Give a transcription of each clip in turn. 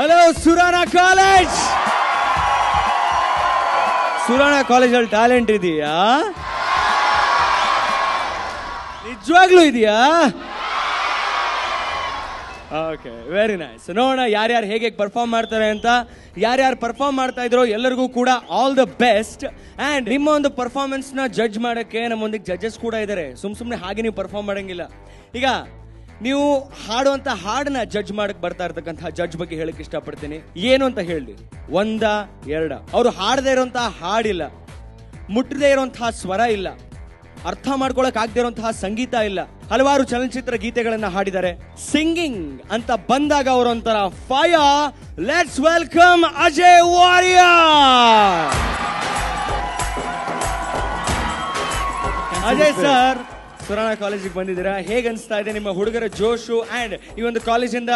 Hello Surana college. Surana ಕಾಲೇಜಲ್ಲಿ talent ಇದೆಯಾ? ನಿಜವಾಗ್ಲೂ ಇದೆಯಾ? Okay, very nice. ನೋಡೋಣ ಯಾರ್ಯಾರು ಹೇಗೆ ಪರ್ಫಾರ್ಮ್ ಮಾಡ್ತಾರೆ ಅಂತ. ಯಾರ್ಯಾರು ಪರ್ಫಾರ್ಮ್ ಮಾಡ್ತಾ ಇದ್ರು ಎಲ್ಲರಿಗೂ ಕೂಡ ಆಲ್ ದ ಬೆಸ್ಟ್. ಅಂಡ್ ನಿಮ್ಮ ಒಂದು ಪರ್ಫಾರ್ಮೆನ್ಸ್ ನ ಜಡ್ಜ್ ಮಾಡಕ್ಕೆ ನಮ್ಮೊಂದಿಗೆ ಜಡ್ಜಸ್ ಕೂಡ ಇದ್ದಾರೆ. ಸುಮ್ನೆ ಹಾಗೆ ನೀವು ಪರ್ಫಾರ್ಮ್ ಮಾಡಂಗಿಲ್ಲ. ಈಗ ನೀವು ಹಾಡುವಂತ ಹಾಡನ್ನ ಜಡ್ಜ್ ಮಾಡಕ್ ಬರ್ತಾ ಇರ್ತಕ್ಕಂಥ ಜಡ್ಜ್ ಬಗ್ಗೆ ಹೇಳಕ್ ಇಷ್ಟಪಡ್ತೀನಿ. ಏನು ಅಂತ ಹೇಳಿ, ಒಂದ ಎರಡ, ಅವರು ಹಾಡದೇ ಇರುವಂತಹ ಹಾಡಿಲ್ಲ, ಮುಟ್ಟದೇ ಇರುವಂತಹ ಸ್ವರ ಇಲ್ಲ, ಅರ್ಥ ಮಾಡ್ಕೊಳಕ್ ಆಗದೆ ಇರುವಂತಹ ಸಂಗೀತ ಇಲ್ಲ. ಹಲವಾರು ಚಲನಚಿತ್ರ ಗೀತೆಗಳನ್ನ ಹಾಡಿದ್ದಾರೆ. ಸಿಂಗಿಂಗ್ ಅಂತ ಬಂದಾಗ ಅವರೊಂಥರ fire. Let's welcome Ajay Warrier. Ajay sir, Surana ಕಾಲೇಜಿಗೆ ಬಂದಿದ್ದೀರಾ. ಹೇಗೆ ಅನಿಸ್ತಾ ಇದೆ ನಿಮ್ಮ ಹುಡುಗರ ಜೋಶು ಅಂಡ್ ಈ ಒಂದು ಕಾಲೇಜಿಂದ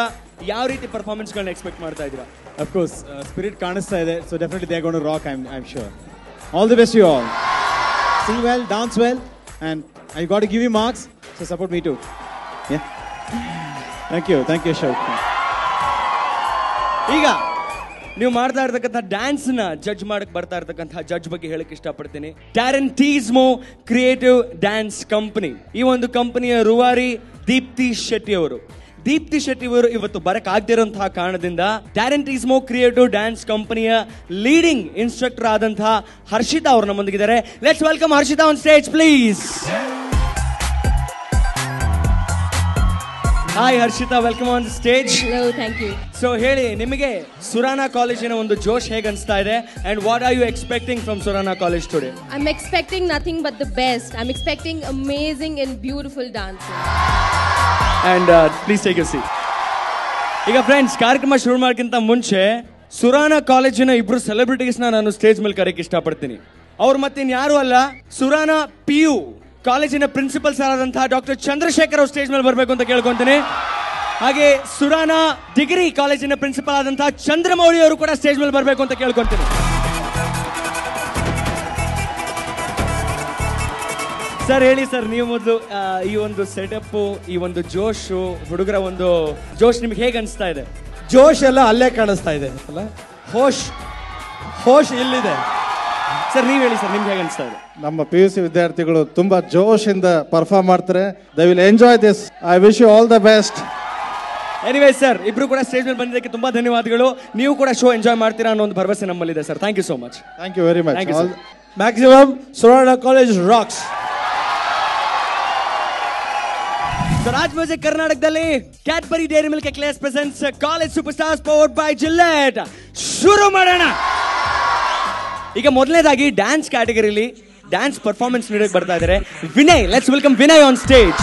ಯಾವ ರೀತಿ ಪರ್ಫಾರ್ಮೆನ್ಸ್ ಗಳನ್ನ ಎಕ್ಸ್ಪೆಕ್ಟ್ ಮಾಡ್ತಾ ಇದ್ದೀರಾ? ಅಫ್ಕೋರ್ಸ್ ಸ್ಪಿರಿಟ್ ಕಾಣಿಸ್ತಾ ಇದೆ. So definitely they are going to rock. I am sure. All the best you all. Sing well, dance well, and I got to give you marks. So support me too. Yeah. Thank you, Ashok. ಈಗ ನೀವು ಮಾಡ್ತಾ ಇರ್ತಕ್ಕಂಥ dance ನ judge ಮಾಡಕ್ ಬರ್ತಾ ಇರ್ತಕ್ಕಂಥ judge ಬಗ್ಗೆ ಹೇಳಕ್ ಇಷ್ಟಪಡ್ತೀನಿ. ಟ್ಯಾರೆಂಟಿಸ್ಮೋ ಕ್ರಿಯೇಟಿವ್ ಡ್ಯಾನ್ಸ್ ಕಂಪನಿ, ಈ ಒಂದು ಕಂಪನಿಯ ರೂವಾರಿ ದೀಪ್ತಿ ಶೆಟ್ಟಿ ಅವರು. ದೀಪ್ತಿ ಶೆಟ್ಟಿ ಅವರು ಇವತ್ತು ಬರಕ್ ಆಗದಿರುವಂತಹ ಕಾರಣದಿಂದ ಟ್ಯಾರೆಂಟಿಸ್ಮೋ ಕ್ರಿಯೇಟಿವ್ ಡ್ಯಾನ್ಸ್ ಕಂಪನಿಯ ಲೀಡಿಂಗ್ ಇನ್ಸ್ಟ್ರಕ್ಟರ್ ಆದಂತಹ ಹರ್ಷಿತಾ ಅವರು ನಮ್ಮೊಂದಿಗಿದ್ದಾರೆ. Let's welcome Harshitha on stage please. Hi Harshitha, welcome on stage. Hello, thank you. So ಹೇಳಿ, ನಿಮಗೆ ಸುರಾನಾ ಕಾಲೇಜಿನ ಒಂದು ಜೋಶ್ ಹೇಗೆ ಅನಿಸ್ತಾ ಇದೆ and what are you expecting from Surana college today? I'm expecting nothing but the best. I'm expecting amazing and beautiful dancing. And please take a seat. ಈಗ friends, ಕಾರ್ಯಕ್ರಮ ಶುರು ಮಾಡೋಕ್ಕಿಂತ ಮುಂಚೆ ಸುರಾನಾ ಕಾಲೇಜಿನ ಇಬ್ರು ಸೆಲೆಬ್ರಿಟೀಸ್ ನಾನು ಸ್ಟೇಜ್ ಮೇಲೆ ಕರೆಯಕ್ಕೆ ಇಷ್ಟಪಡ್ತೀನಿ. ಅವ್ರು ಮತ್ತಿನ್ಯಾರು ಅಲ್ಲ, ಸುರಾನಾ PU ಕಾಲೇಜಿನ ಪ್ರಿನ್ಸಿಪಲ್ ಸರ್ ಆದಂತಹ ಡಾಕ್ಟರ್ ಚಂದ್ರಶೇಖರ್ ಅವರು ಸ್ಟೇಜ್ ಮೇಲೆ ಬರಬೇಕು ಅಂತ ಕೇಳ್ಕೊಂತೀನಿ. ಹಾಗೆ ಸುರಾನಾ ಡಿಗ್ರಿ ಕಾಲೇಜಿನ ಪ್ರಿನ್ಸಿಪಲ್ ಆದಂತಹ ಚಂದ್ರಮೌಳಿ ಅವರು ಕೂಡ ಸ್ಟೇಜ್ ಮೇಲೆ ಬರಬೇಕು ಅಂತ ಕೇಳ್ಕೊಂತೀನಿ. ಸರ್ ಹೇಳಿ ಸರ್, ನೀವು ಮೊದಲು ಈ ಒಂದು ಸೆಟಪ್, ಈ ಒಂದು ಜೋಶು, ಹುಡುಗರ ಒಂದು ಜೋಶ್ ನಿಮ್ಗೆ ಹೇಗೆ ಅನಿಸ್ತಾ ಇದೆ? ಜೋಶ್ ಎಲ್ಲ ಅಲ್ಲೇ ಕಾಣಿಸ್ತಾ ಇದೆ ಅಲ್ಲ, ಹೋಶ್ ಇಲ್ಲಿದೆ. ಸರ್ ನೀವು ಹೇಳಿ ಸರ್, ನಿಮ್ಗೆ ಹೇಗೆ ಅನಿಸ್ತಾ ಇದೆ? ನಮ್ಮ PUC ವಿದ್ಯಾರ್ಥಿಗಳು ತುಂಬಾ ಜೋಶಿಂದ ಪರ್ಫಾರ್ಮ್ ಮಾಡ್ತಾರೆ. They will enjoy this. I wish you all the best. Anyway sir, ಇಬ್ರು ಕೂಡ ಸ್ಟೇಜ್ ಮೇಲೆ ಬಂದಿದ್ದಕ್ಕೆ ತುಂಬಾ ಧನ್ಯವಾದಗಳು. ನೀವು ಕೂಡ ಶೋ ಎಂಜಾಯ್ ಮಾಡ್ತೀರಾ ಅನ್ನೋ ಒಂದು ಭರವಸೆ ನಮ್ಮಲ್ಲಿದೆ ಸರ್. Thank you so much. Thank you very much. Maximum Surana College rocks. Raj music ಕರ್ನಾಟಕದಲ್ಲಿ Cadbury Dairy Milk Eclairs presents college super stars powered by Gillette. ಶುರು ಮಾಡೋಣ. ಈಗ ಮೊದಲನೇದಾಗಿ ಡ್ಯಾನ್ಸ್ ಕ್ಯಾಟಗರಿಲಿ ಡ್ಯಾನ್ಸ್ ಪರ್ಫಾರ್ಮೆನ್ಸ್ ನೀಡಕ್ಕೆ ಬರ್ತಾ ಇದ್ದಾರೆ Vinay. Let's welcome Vinay on stage.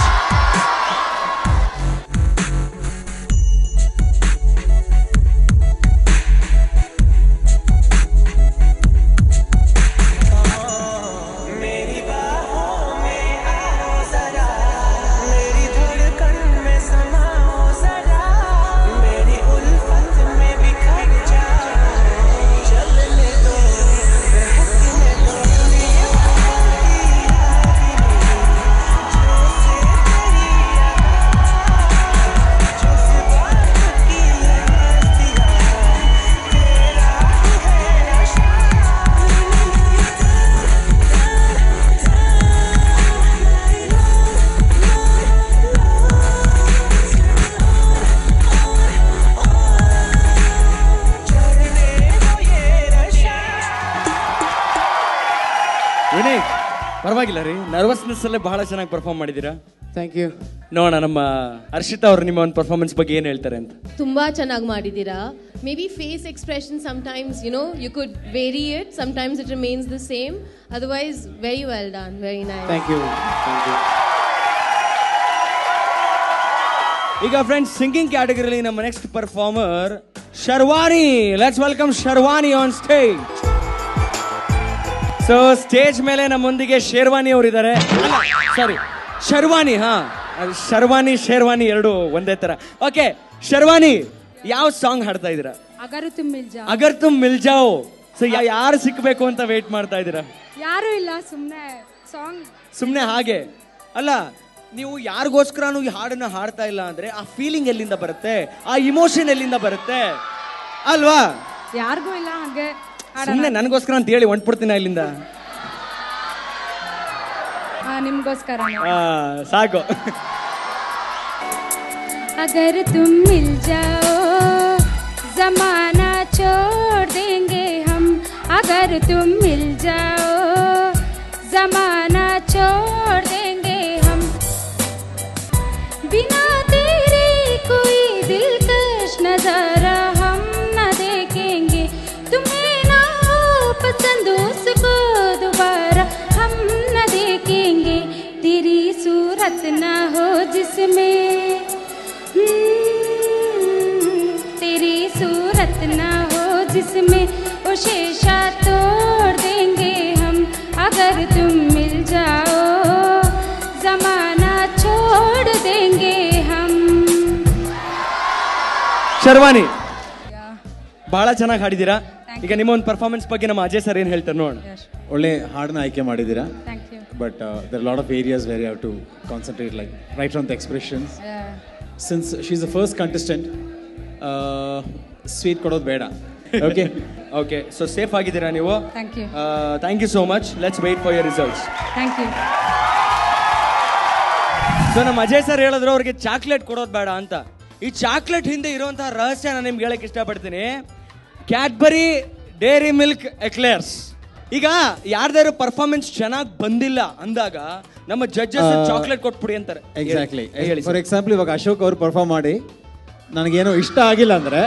Vinay, ಪರವಾಗಿಲ್ಲ ರೀ, ನರ್ವಸ್ನೆಸ್ ಅಲ್ಲೇ ಬಹಳ ಚೆನ್ನಾಗಿ ಪರ್ಫಾರ್ಮ್ ಮಾಡಿದ್ದೀರಾ. Thank you. ನೋಡೋಣ ನಮ್ಮ ಹರ್ಷಿತಾ ಅವರು ನಿಮ್ಮ ಒಂದು ಪರ್ಫಾರ್ಮೆನ್ಸ್ ಬಗ್ಗೆ ಏನು ಹೇಳ್ತಾರೆ ಅಂತ. ತುಂಬಾ ಚೆನ್ನಾಗಿ ಮಾಡಿದ್ದೀರಾ. Maybe face expression sometimes you could vary it, sometimes it remains the same. Otherwise very well done, very nice. Thank you. ಈಗ ಫ್ರೆಂಡ್ಸ್, ಸಿಂಗಿಂಗ್ ಕ್ಯಾಟಗರಿಲಿ ನಮ್ಮ next performer Sharvani. Let's welcome Sharvani on stage. So stage ಮೇಲೆ ನಮ್ಮೊಂದಿಗೆ ಶೇರ್ವಾನಿ ಅವರಿದ್ದಾರೆ. ಸಾರಿ, ಶರ್ವಾನಿ. ಶೇರ್ವಾನಿ ಎರಡು ಒಂದೇ ತರ. Okay sherwani, ಯಾವ ಸಾಂಗ್ ಹಾಡ್ತಾ ಇದ್ದೀರಾ? ಅಗರ್ ತುಮ್ ಮಿಲ್ ಜಾओ. ಸೊ ಯಾರು ಸಿಕ್ಬೇಕು ಅಂತ ವೇಟ್ ಮಾಡ್ತಾ ಇದ್ದೀರಾ? ಯಾರು ಇಲ್ಲ, ಸುಮ್ನೆ ಹಾಗೆ ಅಲ್ಲ. ನೀವು ಯಾರಿಗೋಸ್ಕರನೂ ಈ ಹಾಡನ್ನ ಹಾಡ್ತಾ ಇಲ್ಲ ಅಂದ್ರೆ ಆ ಫೀಲಿಂಗ್ ಎಲ್ಲಿಂದ ಬರುತ್ತೆ, ಆ ಇಮೋಷನ್ ಎಲ್ಲಿಂದ ಬರುತ್ತೆ? ಅಲ್ವಾ? ಯಾರಿಗೂ ಇಲ್ಲ ಹಾಗೆ ಸುಮ್ಮನೆ ನನಗೋಸ್ಕರ ಅಂತ ಹೇಳಿ ಹೊಂಟ್ಬಿಡ್ತೀನಿ ಇಲ್ಲಿಂದ. ನಿಮ್ಗೋಸ್ಕರ ಸಾಕು. अगर तुम मिल जाओ जमाना छोड़ देंगे हम, अगर तुम मिल जाओ जमाना छोड़ देंगे हम, बिना तेरे कोई दिलकश नजारा हम न देखेंगे, तुम्हें ना हो पसंद उसको दोबारा हम न देखेंगे, तेरी सूरत ना हो जिसमें तेरी सूरत ना हो जिसमें वो शीशा तोड़ देंगे हम, अगर तुम मिल जाओ जमाना छोड़ देंगे हम. ಶರ್ವಾನಿ ಬಹಳ ಚೆನ್ನಾಗಿ ಹಾಡಿದ್ದೀರಾ. ಈಗ ನಿಮ್ಮ ಒಂದು ಪರ್ಫಾರ್ಮೆನ್ಸ್ ಬಗ್ಗೆ ನಮ್ಮ ಅಜಯ್ ಸರ್ ಏನು ಹೇಳ್ತಾರೆ ನೋಡೋಣ. ಒಳ್ಳೆ ಹಾಡನ್ನ ಆಯ್ಕೆ ಮಾಡಿದ್ದೀರಾ. Thank you. But there are a lot of areas where you have to concentrate, like right from the expressions. Since she's the first contestant, sweet ಕೊಡೋದು ಬೇಡ. ಓಕೆ ಓಕೆ, ಸೊ ಸೇಫ್ ಆಗಿದ್ದೀರಾ ನೀವು. Thank you. Thank you so much. Let's wait for your results. Thank you. So ನಮ್ಮ Ajay sir ಹೇಳಿದ್ರು ಅವ್ರಿಗೆ chocolate ಕೊಡೋದು ಬೇಡ ಅಂತ. ಈ ಚಾಕ್ಲೇಟ್ ಹಿಂದೆ ಇರುವಂತಹ ರಹಸ್ಯ ನಾನು ನಿಮ್ಗೆ ಹೇಳಕ್ ಇಷ್ಟಪಡ್ತೀನಿ. Cadbury dairy milk Eclairs. ಈಗ ಯಾರ್ದಾರು ಪರ್ಫಾರ್ಮೆನ್ಸ್ ಚೆನ್ನಾಗಿ ಬಂದಿಲ್ಲ ಅಂದಾಗ ನಮ್ಮ ಜಡ್ಜಸ್ ಚಾಕ್ಲೇಟ್ ಕೊಟ್ಬಿಡಿ ಅಂತಾರೆ. ಎಕ್ಸಾಕ್ಟ್ಲಿ. ಫಾರ್ ಎಕ್ಸಾಂಪಲ್ ಇವಾಗ ಅಶೋಕ್ ಅವರು ಪರ್ಫಾರ್ಮ್ ಮಾಡಿ ನನಗೇನೋ ಇಷ್ಟ ಆಗಿಲ್ಲ ಅಂದ್ರೆ,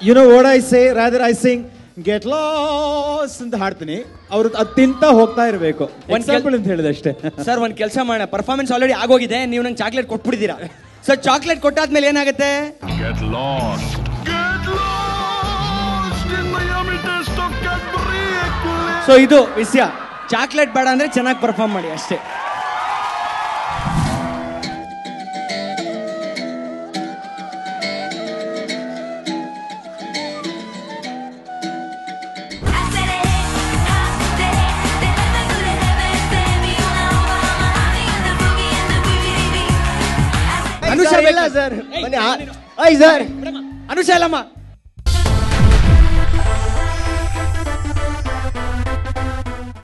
you know what I say, rather I sing get lost ಅಂತ ಹಾಡ್ತೀನಿ, ಅವ್ರು ಅದು ತಿಂತ ಹೋಗ್ತಾ ಇರಬೇಕು. ಎಕ್ಸಾಂಪಲ್ ಅಂತ ಹೇಳಿದೆ ಅಷ್ಟೇ. ಸರ್ ಒಂದು ಕೆಲಸ ಮಾಡೋಣ, ಪರ್ಫಾರ್ಮೆನ್ಸ್ ಆಲ್ರೆಡಿ ಆಗೋಗಿದೆ, ನೀವು ನಂಗೆ ಚಾಕ್ಲೇಟ್ ಕೊಟ್ಬಿಟ್ಟಿದ್ದೀರಾ. ಸರ್ ಚಾಕ್ಲೇಟ್ ಕೊಟ್ಟಾದ್ಮೇಲೆ ಏನಾಗುತ್ತೆ? ಸೊ ಇದು ವಿಷಯ. ಚಾಕ್ಲೇಟ್ ಬೇಡ ಅಂದ್ರೆ ಚೆನ್ನಾಗಿ ಪರ್ಫಾರ್ಮ್ ಮಾಡಿ ಅಷ್ಟೇ. ಅನುಷಾ ಇಲ್ಲ ಸರ್. ಅನುಷಾ ಇಲ್ಲಮ್ಮ.